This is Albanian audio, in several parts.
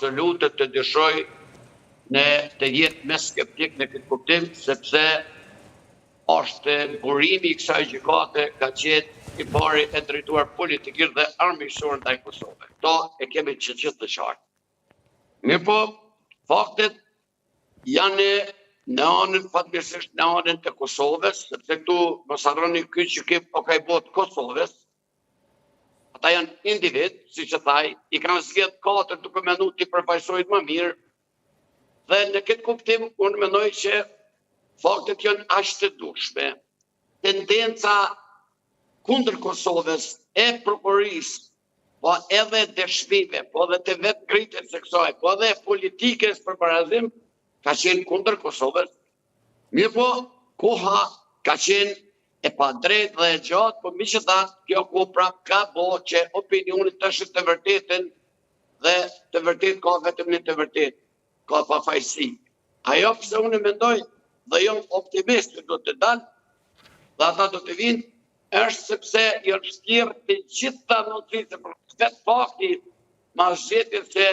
absolute të dyshoj në të jetë me skeptik në këtë kuptim, sepse është burimi i kësaj gjykate ka qenë i pari e drejtuar politikisht dhe armiqësor ndaj Kosovës. Kto e kemi gjithë të qartë. Mirë po, faktet janë në anën, fatmirësisht në anën të Kosovës, sepse këtu mos harroni ky gjykim o ka i bot Kosovës. Ata janë individ, si që thaj, i kanë zgjedhë 4 duke menduar të përfaqësojnë më mirë. Dhe në këtë kuptim, unë mendoj që faktet janë aq të dukshme. Tendenca kundër Kosovës e prokurorisë, po edhe dëshmive, po edhe të vetë ngritjes së kësaj, po edhe politikës për barazim, ka qenë kundër Kosovës. Mirë po, koha ka qenë e pa drejt dhe e gjatë, po mi që tha, kjo ku prap ka bo që opinionit të është të vërtetën dhe të vërtet ka vetëm një të vërtet, ka pa fajsi. Ajo pëse unë mendoj dhe jam optimist që do të dalë dhe ata do të vinë, është sepse janë shtirë të gjitha nëndësisë për vetë fakti ma zhjetit se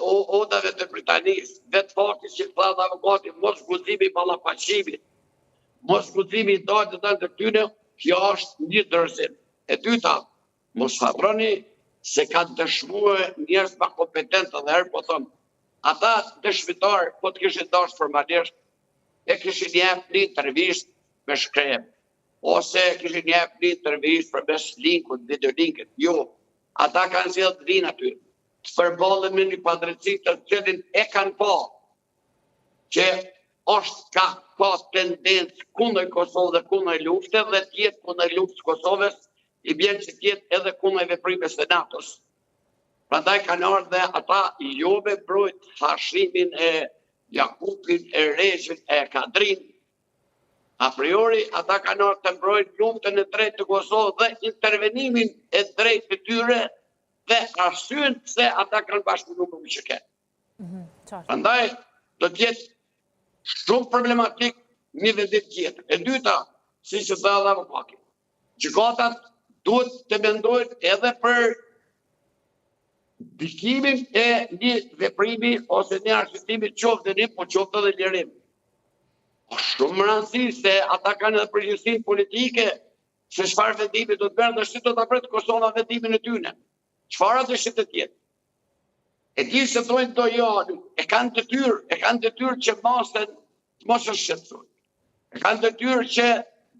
odave të Britanisë, vetë fakti që tha dhe avokati mos guzimi ballafaqimit, mos guximi i dalë të tyne, kjo është një dërzim. E dyta, mos harroni se kanë dëshmuar njerëz pa kompetentë dhe herë po thonë, ata dëshmitar, po të kishin dashur formalisht, e kishin jepë një intervistë me shkrem, ose kishin jepë një intervistë përmes linkut, videolinkit. Jo, ata kanë zgjedhur të vinë aty, të përballen me një padrejti të cilin e kanë pa, që është ka tendencë kundër Kosovës dhe kundër luftës dhe tjetë kundër luftës Kosovës, i bjen që tjetë edhe kundër veprimes të NATO-s. Prandaj kanë ardhur dhe ata jo me mbrojt hashimin e Jakupin, e Reshit, e Kadrin. A priori, ata kanë ardhur të mbrojt luftën e drejtë të Kosovës dhe intervenimin e drejtë të tyre dhe arsyen pse ata kanë bashkëpunuar me Shqipërinë. Prandaj, do të jetë shumë problematik një vendim tjetër. E dyta, si që tha dhe avokati, gjykatat duhet të mendojnë edhe për ndikimin e një veprimi ose një arsjetimi qoftë dënim, po qoftë edhe lirim. Shumë rëndësi se ata kanë edhe përgjegjësinë politike se çfarë vendimi do të bërë dhe si do ta pret Kosova vendimin e tyre. Çfarë do të tjetë? E di se thonë do jo, e kanë detyrë që masën të mos është shqetësuar. E kanë detyrë që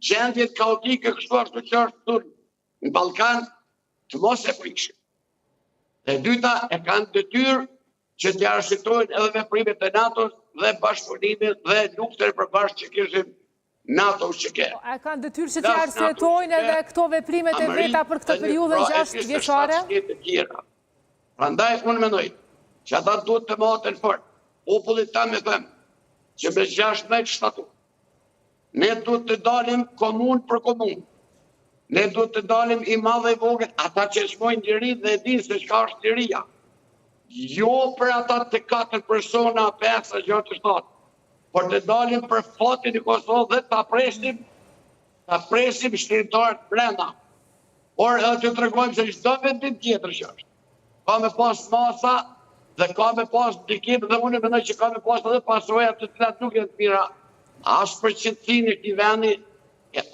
gjendjet kaotike kështu ashtu që është në Ballkan të mos e prikshin. E dyta, e kanë detyrë që të arsytojnë edhe veprimet e NATO-s dhe bashkëpunimin dhe luftën e përbashkët që kishin NATO që ke. E kanë detyrë që të arsytojnë edhe këto veprimet e veta për këtë periudhë 6 vjeçare? Prandaj unë mendoj që ata duhet të maten fort. Popullit ta me them që me 16 shtatu, ne duhet të dalim komun për komun. Ne duhet të dalim i madhe i vogël, ata që shmojnë liri dhe dinë se çka është liria. Jo për ata të 4 persona, 5, 6, 7, por të dalim për fatin e Kosovës dhe ta presim shqiptarët brenda. Por edhe të tregojmë se çdo vendim tjetër që është. Ka me pas masa dhe ka me pas ndikim dhe unë mendoj që ka me pas edhe pasoja të cilat nuk janë të mira as për qetësinë e këtij vendi,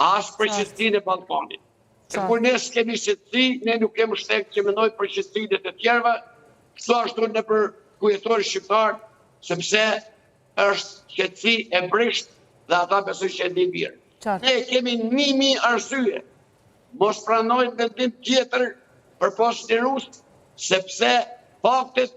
as për qetësinë e Ballkanit. Se kur ne s'kemi qetësi, ne nuk kemi shtek që mendoj për qetësinë e të tjerëve, kështu ashtu në për kujtorin shqiptar, sepse është qetësi e brisht dhe ata besoj që e di mirë. Ne kemi 1000 arsye mos pranojnë vendim tjetër për pas një rusë, sepse faktet